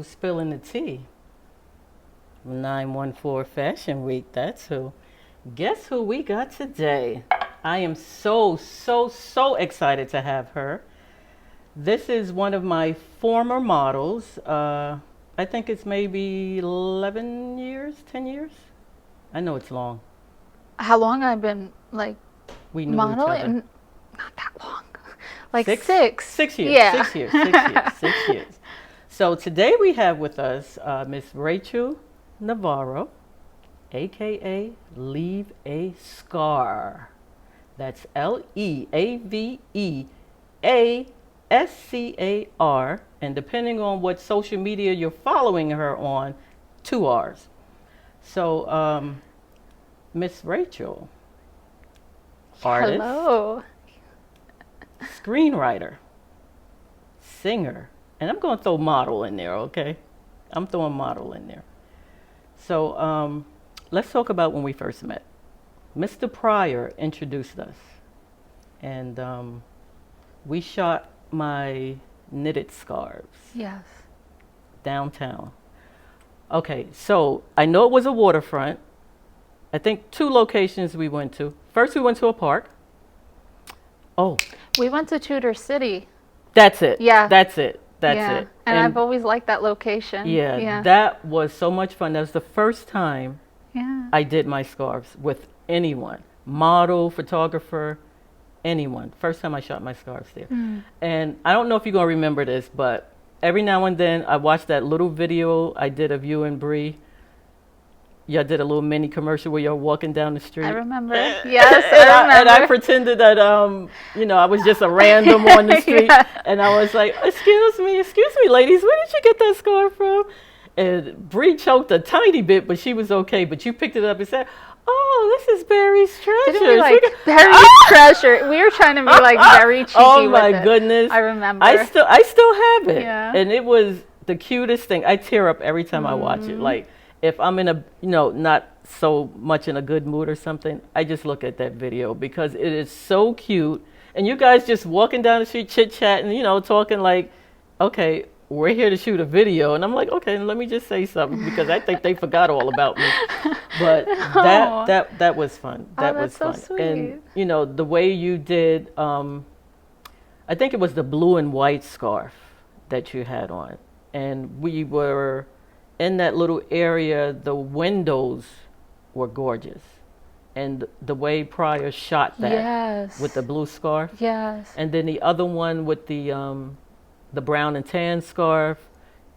Who's spilling the tea? 914 Fashion Week, that's who. Guess who we got today? I am so excited to have her. This is one of my former models. I think it's maybe 11 years, 10 years. I know it's long. How long I've been like We knew modeling? each other. Not that long. Like Six? six. 6 years. Yeah. 6 years. 6 years. 6 years. So today we have with us Miss Rachel Navarro, aka Leaveascar. That's Leaveascar, and depending on what social media you're following her on, 2 R's. So, Miss Rachel, artist, Hello. screenwriter, singer, and I'm going to throw model in there, okay? I'm throwing model in there. So, let's talk about when we first met. Mr. Pryor introduced us, and we shot my knitted scarves Yes. downtown. Okay, so I know it was a waterfront. I think 2 locations we went to. First, we went to a park. Oh, We went to Tudor City. that's it. Yeah. That's it. That's yeah. it. And I've always liked that location. yeah, that was so much fun. That was the first time Yeah. I did my scarves with anyone, model, photographer, anyone. First time I shot my scarves there. And I don't know if you're going to remember this, but every now and then I watch that little video I did of you and Bree. Y'all did a little mini commercial where you're walking down the street. I remember. Yes, I remember. And I pretended that, I was just a random on the street. Yeah. And I was like, excuse me, ladies, where did you get that scarf from? And Bree choked a tiny bit, but she was okay. But you picked it up and said, oh, this is Barry's treasure. Didn't we like Barry's treasure? We were trying to be like very cheeky Oh with my it. goodness. I remember. I still have it. Yeah. And it was the cutest thing. I tear up every time I watch it. Like if I'm in a, not so much in a good mood or something, I just look at that video because it is so cute. And you guys just walking down the street, chit-chatting, talking like, okay, we're here to shoot a video. And I'm like, okay, let me just say something because I think they forgot all about me. But that was fun. That was so fun. sweet. And, the way you did, I think it was the blue and white scarf that you had on. And we were in that little area, the windows were gorgeous. And the way Pryor shot that Yes. with the blue scarf. Yes. And then the other one with the brown and tan scarf,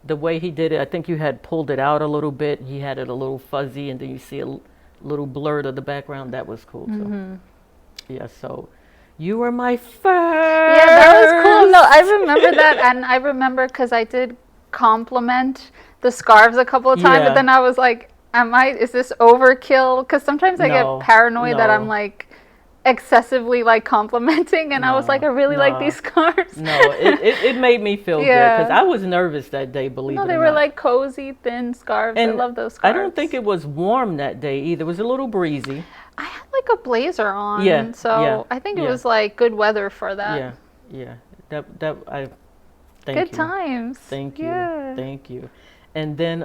the way he did it, I think you had pulled it out a little bit. He had it a little fuzzy, and then you see a little blurred of the background. That was cool too. Yeah, so you were my first. Yeah, that was cool. No, I remember that, and I remember because I did compliment the scarves a couple of times, Yeah. but then I was like, is this overkill? Because sometimes I get paranoid that I'm like excessively like complimenting, and I was like, I really like these scarves. No, it made me feel good because I was nervous that day, believe it or not. No, they were like cozy, thin scarves. And I love those scarves. I don't think it was warm that day either. It was a little breezy. I had like a blazer on, so I think it was like good weather for that. Yeah. Thank Good you. times. Thank you. Yeah. Thank you. And then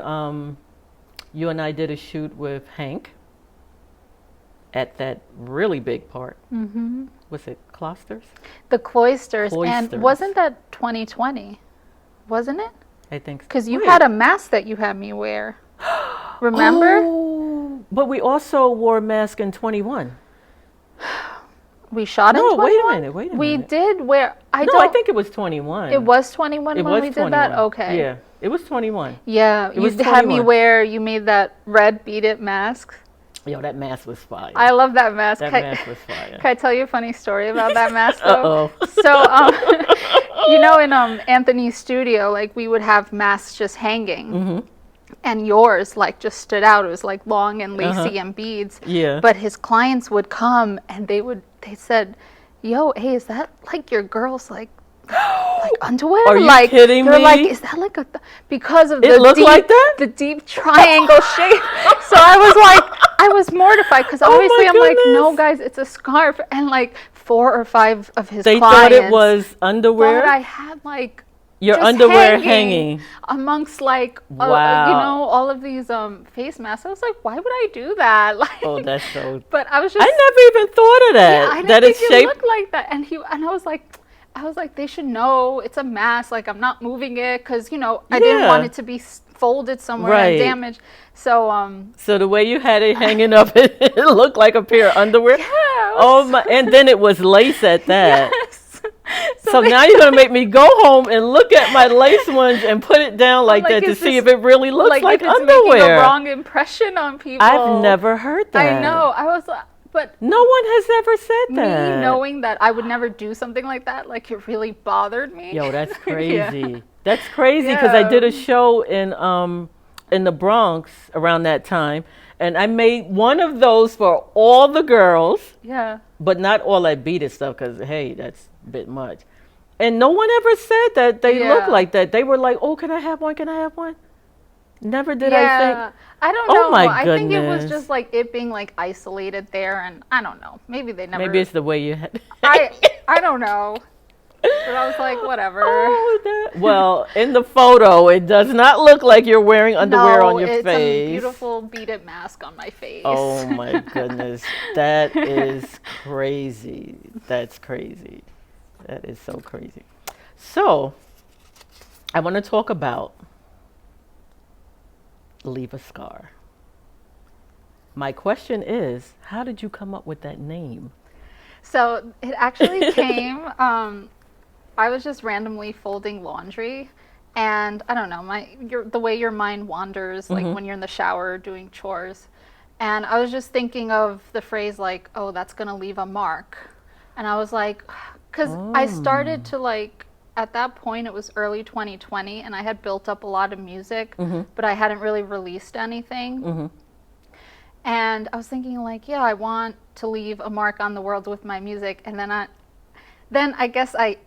you and I did a shoot with Hank at that really big park. Was it Cloisters? The Cloisters. And Cloisters. wasn't that 2020? Wasn't it? I think so. Because you had a mask that you had me wear. Remember? Oh, but we also wore a mask in 21. We shot in 21? No, wait a minute. We did wear... I think it was 21. It was 21 It when was we did 21. that? Okay. Yeah, it was 21. Yeah, It was you had me 21. wear... You made that red Beat It mask. Yo, that mask was fire. I love that mask. That mask was fire. Can I tell you a funny story about that mask, though? Uh-oh. So, in Anthony's studio, like, we would have masks just hanging. And yours, like, just stood out. It was, like, long and lacy and beads. Yeah. But his clients would come, and they said, yo, hey, is that, like, your girl's, like underwear? Are you like, kidding they're me? like, is that like because of It looked deep, like that? the deep triangle shape? So I was mortified because obviously I'm like, no, guys, it's a scarf, and like 4 or 5 of his They clients thought it was underwear. thought I had like Your just underwear hanging. amongst like Wow. all of these face masks. I was like, why would I do that? Oh, Like, that's so. but I was I just never even thought of yeah, that. I didn't That think it's it shaped. looked like that. And I was like, they should know it's a mask. Like, I'm not moving it because I didn't want Yeah. it to be folded somewhere and Right. damaged. So So the way you had it hanging up, it looked like a pair of underwear. yeah, it Oh was, my! And then it was lace at that. yes. So they, now you're gonna make me go home and look at my lace ones and put it down I'm like that to is see this if it really looks like if it's making a underwear. wrong impression on people? I've never heard that. I know. I was like, but No one has ever said me that. knowing that I would never do something like that, like it really bothered me. Yo, that's Yeah. crazy. That's crazy because I did a show in the Bronx around that time, and I made one of those for all the girls, Yeah. but not all that beaded stuff because hey, that's a bit much. And no one ever said that they look Yeah. like that. They were like, "Oh, can I have one? Can I have one?" Never did I Yeah. think. I don't Oh know. my I think it was goodness. just like it being like isolated there, and I don't know. Maybe they never. Maybe it's the way you had. I don't know. But I was like, whatever. Oh, well, in the photo, it does not look like you're wearing underwear on your it's face. a beautiful beaded mask on my face. Oh my goodness. That is crazy. That's crazy. That is so crazy. So, I want to talk about Leaveascar. My question is, how did you come up with that name? So it actually came. I was just randomly folding laundry, and I don't know, the way your mind wanders, like when you're in the shower doing chores, and I was just thinking of the phrase like, "Oh, that's gonna leave a mark," and I was like, because I started to like. At that point, it was early 2020, and I had built up a lot of music, but I hadn't really released anything. And I was thinking, like, yeah, I want to leave a mark on the world with my music. And then I guess I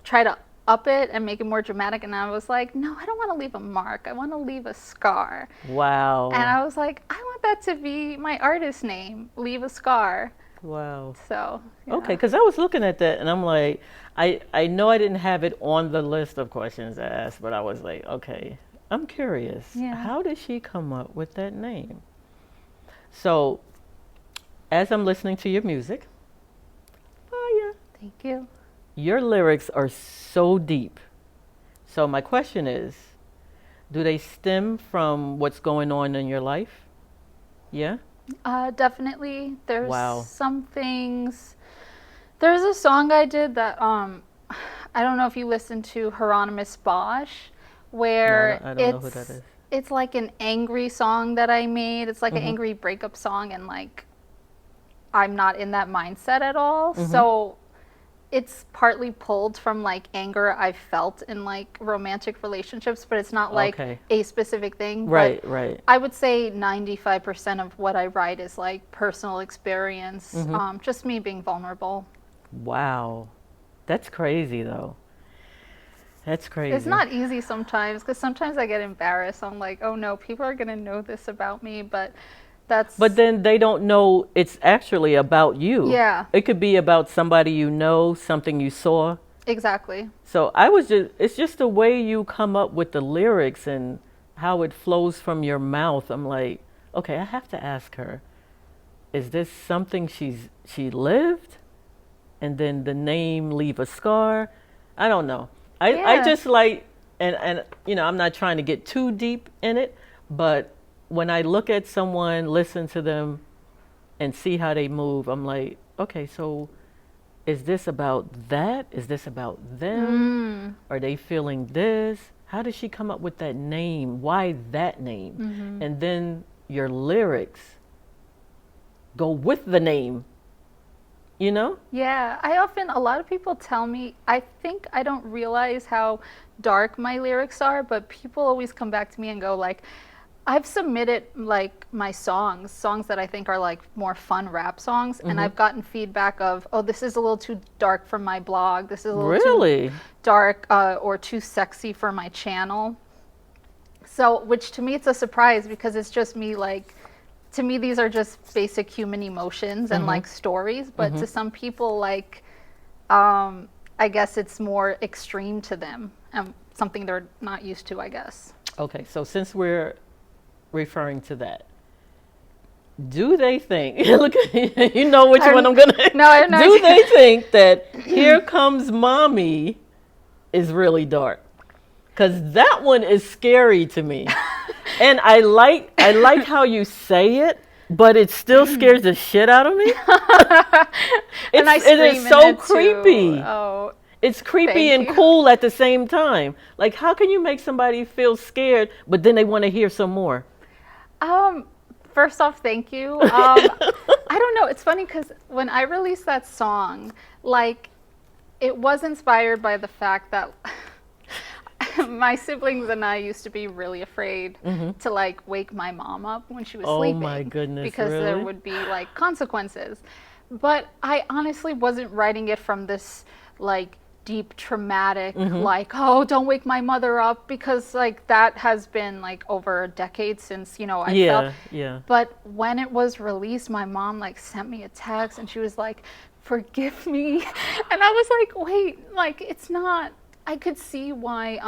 try to up it and make it more dramatic. And I was like, no, I don't want to leave a mark. I want to leave a scar. Wow. And I was like, I want that to be my artist name, Leaveascar. Wow. So, yeah. Okay, because I was looking at that and I'm like, I know I didn't have it on the list of questions to ask, but I was like, okay, I'm curious. Yeah. How did she come up with that name? So, as I'm listening to your music, Thank you. your lyrics are so deep. So my question is, do they stem from what's going on in your life? Yeah? Definitely. There's Wow. some things. There's a song I did that I don't know if you listened to Hieronymus Bosch, where No, I don't know who that is. it's like an angry song that I made. It's like an angry breakup song, and like I'm not in that mindset at all. So it's partly pulled from like anger I've felt in like romantic relationships, but it's not like Okay. a specific thing. Right, But right. I would say 95% of what I write is like personal experience, just me being vulnerable. Wow. That's crazy though. That's crazy. It's not easy sometimes because sometimes I get embarrassed. I'm like, oh no, people are going to know this about me, but that's. But then they don't know it's actually about you. Yeah. It could be about somebody you know, something you saw. Exactly. So it's just the way you come up with the lyrics and how it flows from your mouth. I'm like, okay, I have to ask her, is this something she lived? And then the name Leaveascar? I don't know. I Yeah. just like, and you know, I'm not trying to get too deep in it, but when I look at someone, listen to them, and see how they move, I'm like, okay, so is this about that? Is this about them? Are they feeling this? How did she come up with that name? Why that name? And then your lyrics go with the name, you know? Yeah, a lot of people tell me, I think I don't realize how dark my lyrics are, but people always come back to me and go like, I've submitted like my songs that I think are like more fun rap songs, and I've gotten feedback of, oh, this is a little too dark for my blog. This is a little too dark or too sexy for my channel. So, which to me it's a surprise because it's just me like, to me these are just basic human emotions and like stories, but to some people like, I guess it's more extreme to them. something they're not used to, I guess. Okay, so since we're referring to that, do they think, look, you know which one I'm going to, No, I don't know. do they think that Here Comes Mommy is really dark? Because that one is scary to me. And I like how you say it, but it still scares the shit out of me. And I It scream is in so it, too. creepy. Oh, It's creepy Thank and you. cool at the same time. Like, how can you make somebody feel scared, but then they want to hear some more? First off, thank you. I don't know. It's funny because when I released that song, like, it was inspired by the fact that my siblings and I used to be really afraid to like wake my mom up when she was sleeping. Oh my goodness, because there really? would be like consequences. But I honestly wasn't writing it from this like deep traumatic like, oh, don't wake my mother up, because like that has been like over a decade since, you know, I felt. Yeah. But when it was released, my mom like sent me a text and she was like, forgive me. And I was like, wait, like it's not, I could see why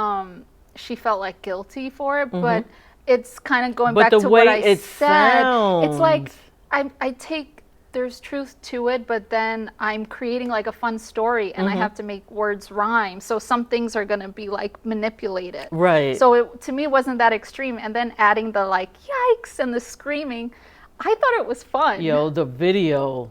she felt like guilty for it, but it's kind of going But back the to way what I it said. It's like sounds. I take, there's truth to it, but then I'm creating like a fun story and I have to make words rhyme. So some things are going to be like manipulated. Right. So it, to me, it wasn't that extreme. And then adding the like, yikes, and the screaming, I thought it was fun. Yo, the video.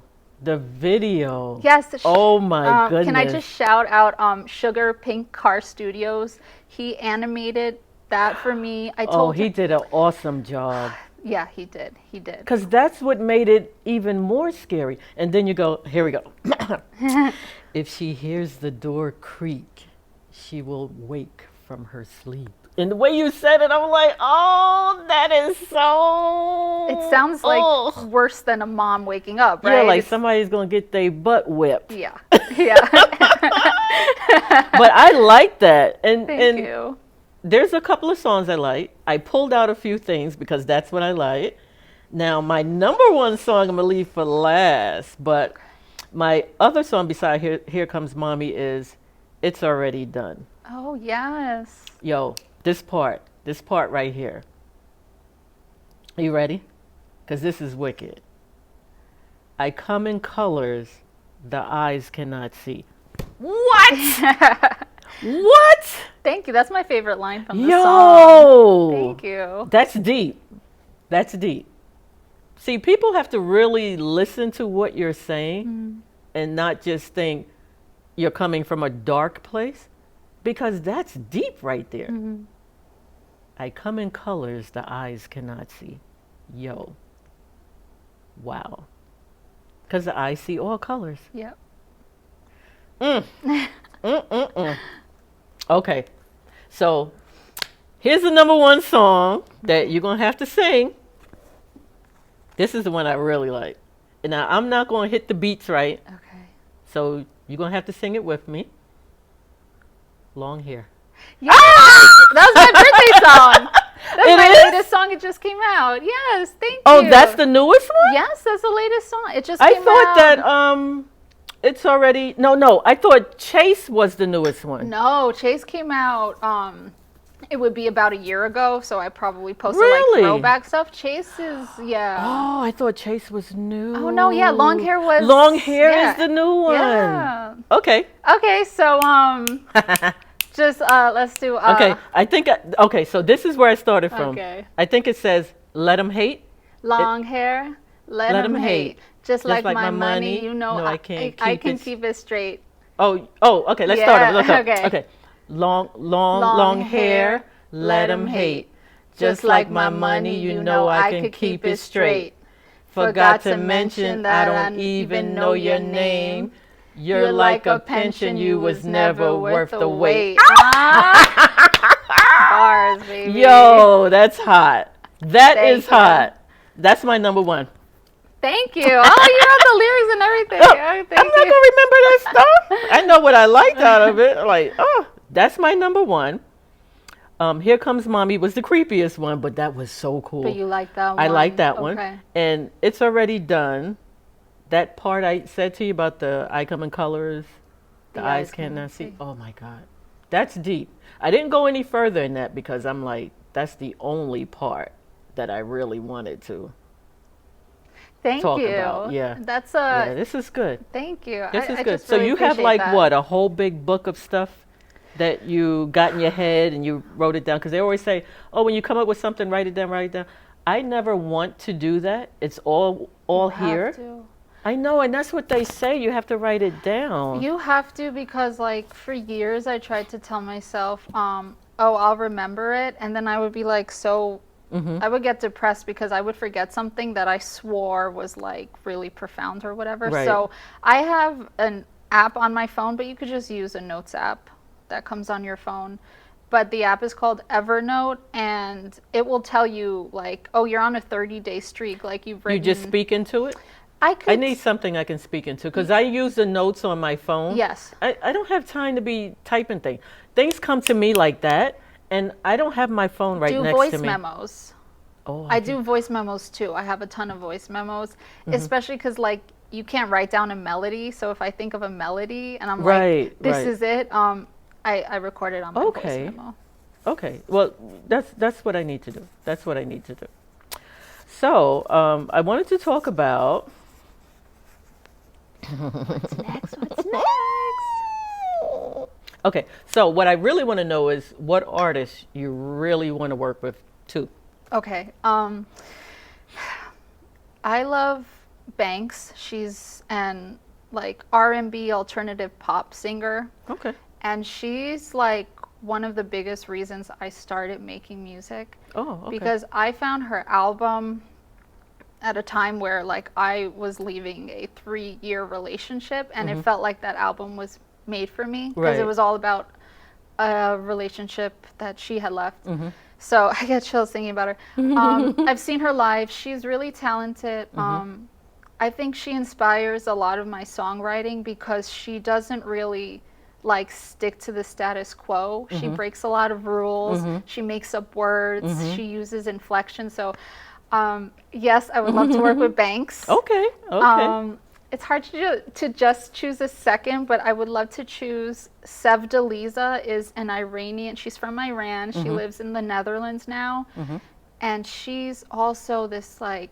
Yes. Oh my goodness. Can I just shout out Sugar Pink Car Studios? He animated that for me. I told he him, did an awesome job. yeah, he did. He did. Because that's what made it even more scary. And then you go, here we go. If she hears the door creak, she will wake from her sleep. And the way you said it, I'm like, oh, that is so. It sounds like worse than a mom waking up, right? Yeah, like It's- somebody's going to get their butt whipped. Yeah. Yeah. But I like that. And, Thank you. there's a couple of songs I like. I pulled out a few things because that's what I like. Now, my number one song I'm going to leave for last, but my other song beside Here Comes Mommy is It's Already Done. Oh, yes. Yo, this part right here. Are you ready? Because this is wicked. I come in colors the eyes cannot see. What? What? Thank you. That's my favorite line from the Yo! song. Thank you. That's deep. That's deep. See, people have to really listen to what you're saying and not just think you're coming from a dark place, because that's deep right there. I come in colors the eyes cannot see. Yo. Wow. Because the eyes see all colors. Yep. Okay. So here's the number one song that you're going to have to sing. This is the one I really like. And now I'm not going to hit the beats right. Okay. So you're going to have to sing it with me. Long Hair. Yes! That was my birthday song. That's It my is? latest song. It just came out. Yes, thank you. Oh, that's the newest one? Yes, that's the latest song. It just I came thought out. that it's already no, I thought Chase was the newest one. No, Chase came out. It would be about a year ago, so I probably posted Really? like throwback stuff. Chase is Oh, I thought Chase was new. Oh no, yeah, Long Hair was. Long Hair yeah. is the new one. Yeah. Okay. Okay, so just let's do. Okay, I think okay, so this is where I started from. Okay. I think it says let 'em hate. Long hair, let 'em hate. Just like my money, you know, no, I can't keep it straight. Oh, okay, let's Yeah, start over. Let's start. okay. Okay. Long hair, let 'em hate. Just like my money, you know I can keep it straight. Forgot to mention that I don't even know your name. You're like a pension, you was never worth the wait. Bars, baby. Yo, that's hot. That Thank is you. hot. That's my number one. Thank you. Oh, you wrote the lyrics and everything. Oh, Oh, I'm thank not you. gonna remember that stuff. I know what I liked out of it. Like, oh, that's my number one. Here Comes Mommy was the creepiest one, but that was so cool. But you like that one? I like that one. Okay. And It's Already Done. That part I said to you about the I come in colors, the eyes cannot see. Oh my God. That's deep. I didn't go any further in that because I'm like, that's the only part that I really wanted to Thank talk you. about. Yeah. That's Yeah, this is good. thank you. This is I good. just So really you have appreciate like that. what, a whole big book of stuff that you got in your head and you wrote it down? Because they always say, oh, when you come up with something, write it down, write it down. I never want to do that. It's all You here. have to. I know, and that's what they say. You have to write it down. You have to, because like for years I tried to tell myself, oh, I'll remember it, and then I would be like I would get depressed because I would forget something that I swore was like really profound or whatever. Right. So I have an app on my phone, but you could just use a notes app that comes on your phone. But the app is called Evernote, and it will tell you like, oh, you're on a 30-day streak, like you've written. You just speak into it? I I need something I can speak into because I use the notes on my phone. Yes. I don't have time to be typing things. Things come to me like that, and I don't have my phone right do next voice to me. memos. Oh, I do voice memos too. I have a ton of voice memos, especially because like you can't write down a melody. So if I think of a melody and I'm like, this is it, I record it on my voice memo. Okay. Well, that's what I need to do. That's what I need to do. So I wanted to talk about. What's next? What's next? Okay, so what I really want to know is what artists you really want to work with too. Okay. I love Banks. She's an like R&B alternative pop singer. Okay. And she's like one of the biggest reasons I started making music. Oh, okay. Because I found her album at a time where like I was leaving a 3-year relationship, and it felt like that album was made for me because it was all about a relationship that she had left. So I get chills thinking about her. I've seen her live. She's really talented. I think she inspires a lot of my songwriting because she doesn't really like stick to the status quo. She breaks a lot of rules. She makes up words. She uses inflection. So yes, I would love to work with Banks. Okay. Okay. It's hard to just choose a second, but I would love to choose Sevdaliza. Is an Iranian. She's from Iran. She lives in the Netherlands now, and she's also this like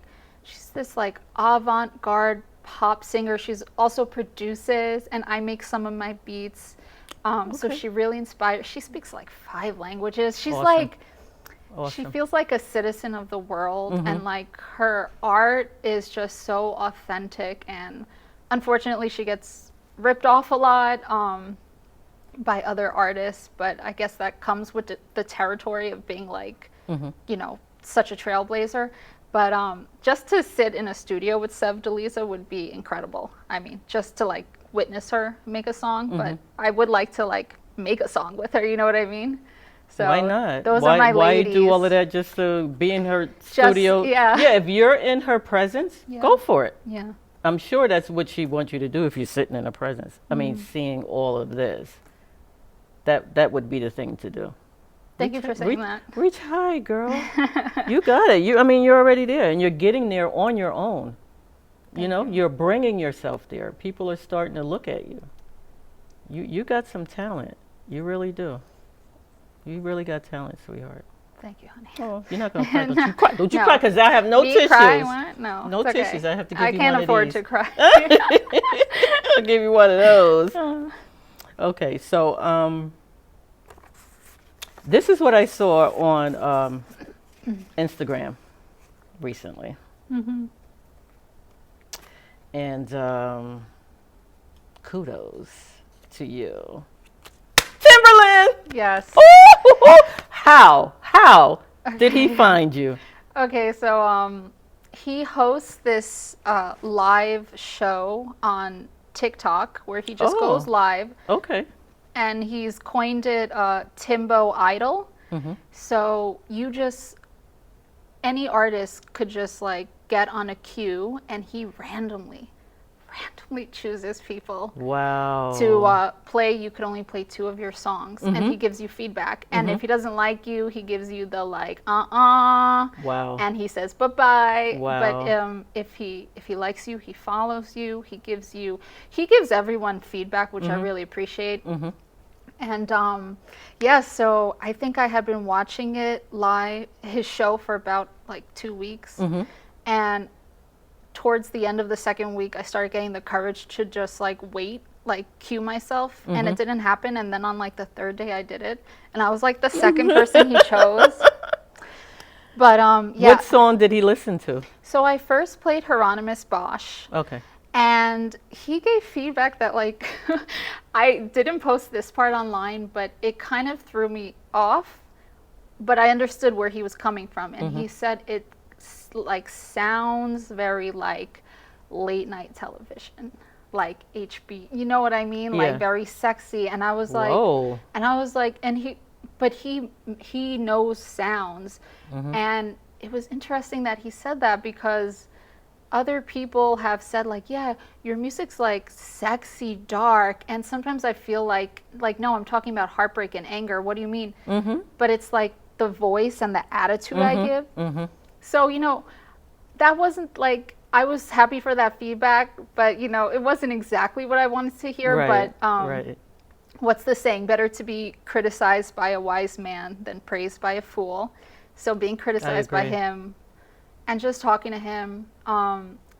avant-garde pop singer. She's also produces, and I make some of my beats. So she really inspires. She speaks like 5 languages. She's like. Awesome. She feels like a citizen of the world, and like her art is just so authentic, and unfortunately she gets ripped off a lot by other artists, but I guess that comes with the territory of being like you know, such a trailblazer. But just to sit in a studio with Sevdaliza would be incredible. I mean, just to like witness her make a song, but I would like to like make a song with her, you know what I mean? So why not? Those are my ladies. Why do all of that just to be in her studio? Yeah. Yeah, if you're in her presence, go for it. Yeah. I'm sure that's what she wants you to do if you're sitting in her presence. I mean, seeing all of this, that would be the thing to do. Thank you for saying that. Reach high, girl. You got it. I mean, you're already there, and you're getting there on your own. You know, you're bringing yourself there. People are starting to look at you. You got some talent. You really do. You really got talent, sweetheart. Thank you, honey. Oh, you're not gonna cry. Don't you cry? Don't you cry? Because I have no tissues. Cry? What? No. No it's okay. tissues. I have to give I you can't one afford of to these. cry. I'll give you one of those. Okay, so this is what I saw on Instagram recently, and kudos to you, Timberland. Yes. Ooh, how did he find you? Okay, so he hosts this live show on TikTok where he just goes live. Okay. And he's coined it Timbo Idol. So any artist could just like get on a queue, and he randomly chooses people to play. You could only play 2 of your songs, and he gives you feedback. And if he doesn't like you, he gives you the like Wow. and he says bye-bye. Wow. But if he likes you, he follows you. He gives everyone feedback, which I really appreciate. And yeah, so I think I had been watching it live, his show, for about like 2 weeks. And towards the end of the second week, I started getting the courage to just like wait, like cue myself, and it didn't happen. And then on like the third day, I did it, and I was like the second person he chose. But yeah. What song did he listen to? So I first played Hieronymus Bosch. Okay. And he gave feedback that, like, I didn't post this part online, but it kind of threw me off. But I understood where he was coming from. And he said it, like, sounds very, like, late night television, like HB. You know what I mean? Yeah. Like, very sexy. And I was like, Whoa. but he knows sounds. And it was interesting that he said that, because other people have said, like, yeah, your music's like sexy, dark, and sometimes I feel like no, I'm talking about heartbreak and anger. What do you mean? But it's like the voice and the attitude I give. So, you know, that wasn't like, I was happy for that feedback, but, you know, it wasn't exactly what I wanted to hear. Right, But right. what's the saying? Better to be criticized by a wise man than praised by a fool. So being criticized by him and just talking to him.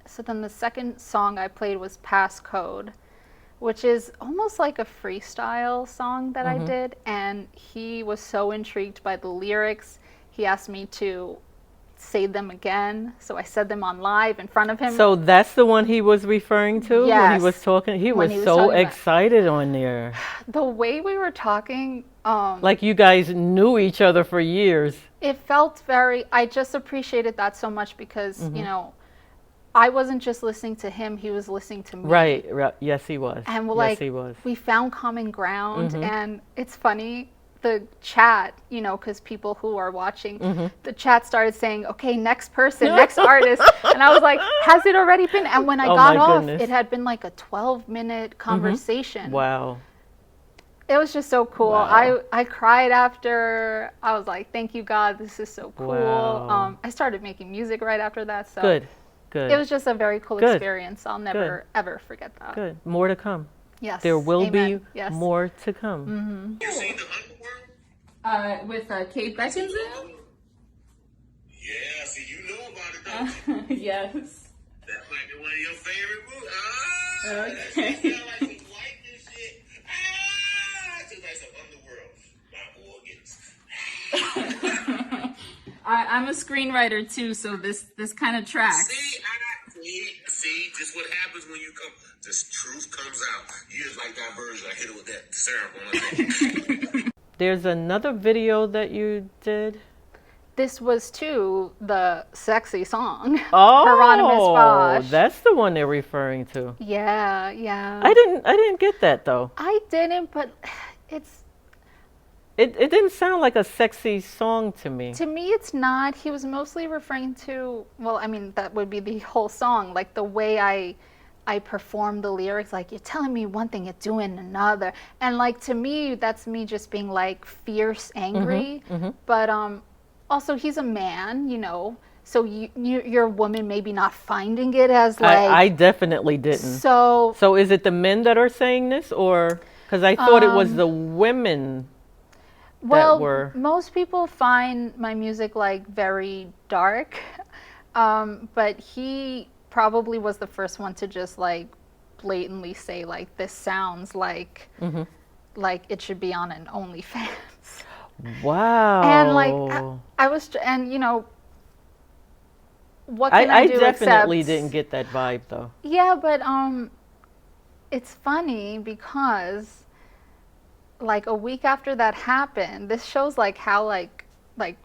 So then the second song I played was Passcode, which is almost like a freestyle song that I did. And he was so intrigued by the lyrics, he asked me to say them again. So I said them on live in front of him. So that's the one he was referring to when he Yes. was talking? He When was he was so talking about- excited on there. The way we were talking, Like you guys knew each other for years. it felt very, I just appreciated that so much, because, you know, I wasn't just listening to him, he was listening to me. Right. Yes, he was. And we're yes, like, he was. we found common ground. And it's funny, the chat, you know, because people who are watching, the chat started saying, okay, next person, next artist. And I was like, has it already been? And when I got my off, goodness. it had been like a 12-minute conversation. Wow. It was just so cool. Wow. I cried after. I was like, thank you, God, this is so cool. Wow. I started making music right after that. So Good. Good. it was just a very cool Good. experience. I'll never, ever forget that. Good. More to come. Yes. There will Amen. be Yes. more to come. You seen the Underworld? With Kate Beckinsale? Yeah, see, you know about it, don't you? Yes. That might be one of your favorite movies. Ah, Okay. that shit sound like some white and shit. Ah, just like some Underworld. My organs. I'm a screenwriter too, so this kind of tracks. See, just what happens when you come. This truth comes out. You just like that version. I hit it with that syrup on my neck. There's another video that you did. This was too the sexy song. Oh, Hieronymus Bosch. that's the one they're referring to. Yeah, yeah. I didn't get that though. I didn't, but it's, It didn't sound like a sexy song to me. to me, it's not. He was mostly referring to, well, I mean, that would be the whole song, like the way I perform the lyrics, like, you're telling me one thing, you're doing another. And like, to me, that's me just being like fierce, angry. But also he's a man, you know, so you're a woman maybe not finding it as like, I definitely didn't. so So is it the men that are saying this, or because I thought it was the women? well, were- most people find my music like very dark, but he probably was the first one to just like blatantly say like, this sounds like it should be on an OnlyFans. Wow. And like I was, and you know, what can I do definitely except, didn't get that vibe though. Yeah, but it's funny because like a week after that happened, this shows like how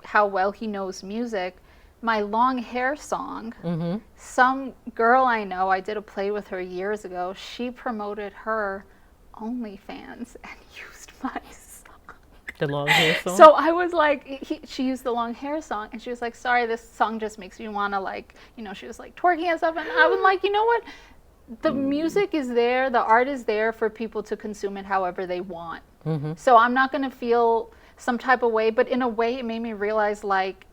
how well he knows music. My long hair song, some girl I know, I did a play with her years ago, she promoted her OnlyFans and used my song. The long hair song. So I was like, she used the long hair song, and she was like, sorry, this song just makes me want to like, you know, she was like twerking and stuff, and I was like, you know what? The music is there, the art is there for people to consume it however they want. So I'm not going to feel some type of way, but in a way it made me realize like,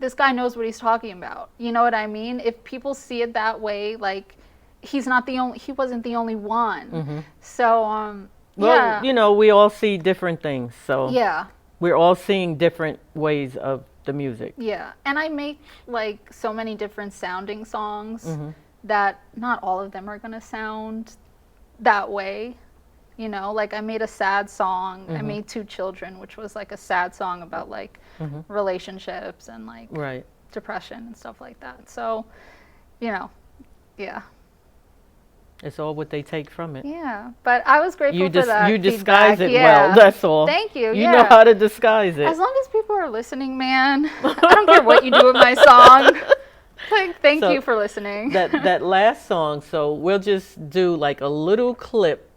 this guy knows what he's talking about. You know what I mean? If people see it that way, like he wasn't the only one. So Well, Yeah. you know, we all see different things, so Yeah. we're all seeing different ways of the music. Yeah. And I make like so many different sounding songs Mm-hmm. that not all of them are going to sound that way. You know, like I made a sad song. I made Two Children, which was like a sad song about like relationships and like Right. depression and stuff like that. So, you know, yeah. It's all what they take from it. Yeah. But I was grateful for that. You disguise feedback. it Yeah. well. That's all. Thank you. You yeah. know how to disguise it. As long as people are listening, man, I don't care what you do with my song. Like, thank So you for listening. that last song. So we'll just do like a little clip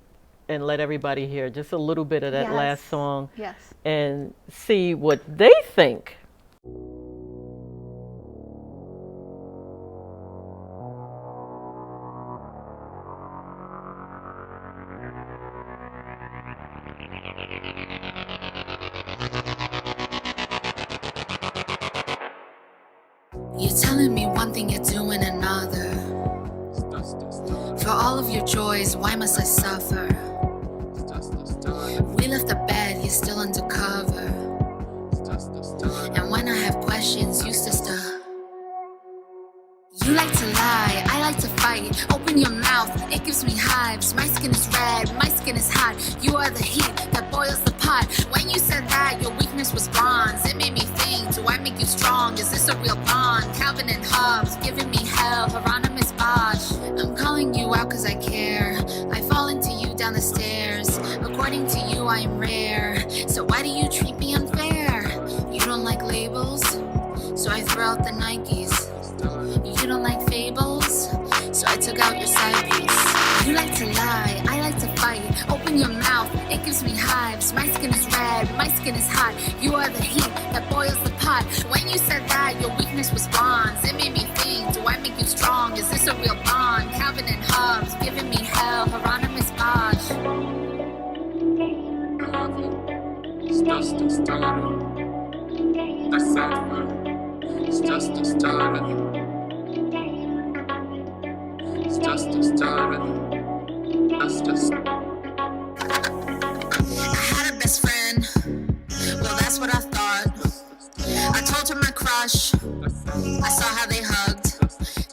and let everybody hear just a little bit of that Yes. last song Yes. and see what they think. You're telling me one thing, you're doing another. For all of your joys, why must I suffer? We left the bed, you're still undercover. And when I have questions, you sister. You like to lie, I like to fight. Open your mouth, it gives me hives. My skin is red, my skin is hot. You are the heat that boils the pot. When you said that your weakness was bronze, it made me think, do I make you strong? Is this a real bond? Calvin and Hobbes giving me hell, Hieronymus Bosch. I'm calling you out cause I care. I fall into you down the stairs. According to you, I am rare. So why do you treat me unfair? You don't like labels, so I throw out the Nikes. You don't like fables, so I took out your side piece. You like to lie, I like to fight. Open your mouth, it gives me hives. My skin is red, my skin is hot. You are the heat that boils the pot. When you said that your weakness was bonds, it made me think, do I make you strong? Is this a real bond? Calvin and Hobbes giving me hell, Hieronymus Bosch. It's just a starter. That's cipher. It's just a starter. It's just a starter. That's just. I had a best friend, well that's what I thought. I told her my crush, I saw how they hugged.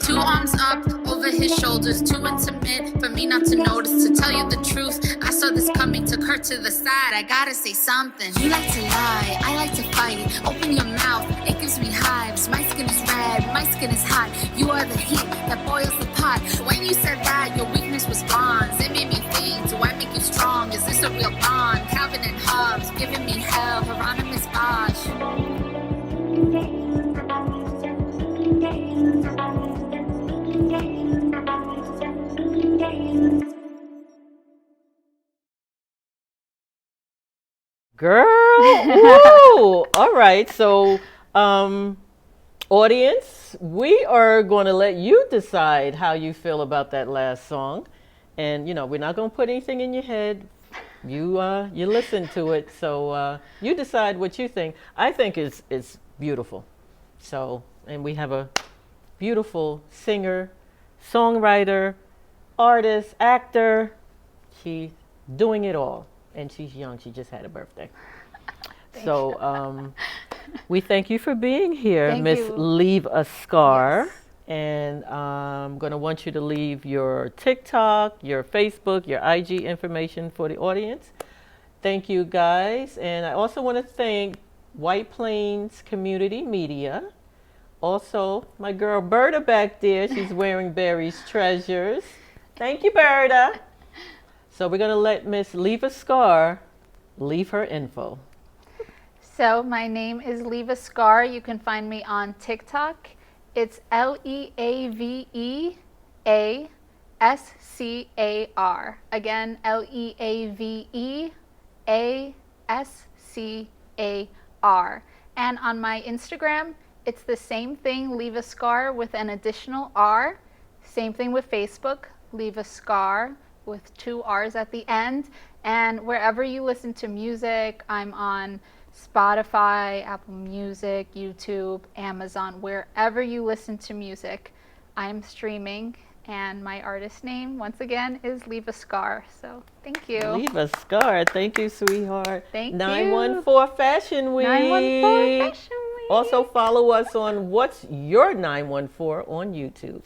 2 arms up over his shoulders, too intimate for me not to notice. To tell you the truth, I saw this coming, took her to the side. I gotta say something. You like to lie, I like to fight. Open your mouth, it gives me hives. My skin is red, my skin is hot. You are the heat that boils the pot. When you said that your weakness was bonds, it made me think, do I make you strong? Is this a real bond? Calvin and Hobbes giving me hell, Hieronymus Bosch. Girl, woo! All right, so audience, we are going to let you decide how you feel about that last song, and you know we're not going to put anything in your head. You listen to it, so you decide what you think. I think it's beautiful. So, and we have a beautiful singer, songwriter, artist, actor. She's doing it all. And she's young. She just had a birthday. So we thank you for being here, Thank Miss you. Leaveascar. Yes. And I'm going to want you to leave your TikTok, your Facebook, your IG information for the audience. Thank you, guys. And I also want to thank White Plains Community Media. Also, my girl Berta back there. She's wearing Barry's Treasures. Thank you, Berta. So we're going to let Miss Leaveascar leave her info. So my name is Leaveascar. You can find me on TikTok. It's Leaveascar. Again, Leaveascar. And on my Instagram, it's the same thing, Leaveascar with an additional R. Same thing with Facebook, Leaveascar with 2 R's at the end. And wherever you listen to music, I'm on Spotify, Apple Music, YouTube, Amazon, wherever you listen to music, I'm streaming And my artist name, once again, is Leaveascar. So thank you. Leaveascar. Thank you, sweetheart. Thank you. 914 Fashion Week. 914 Fashion Week. Also follow us on What's Your 914 on YouTube.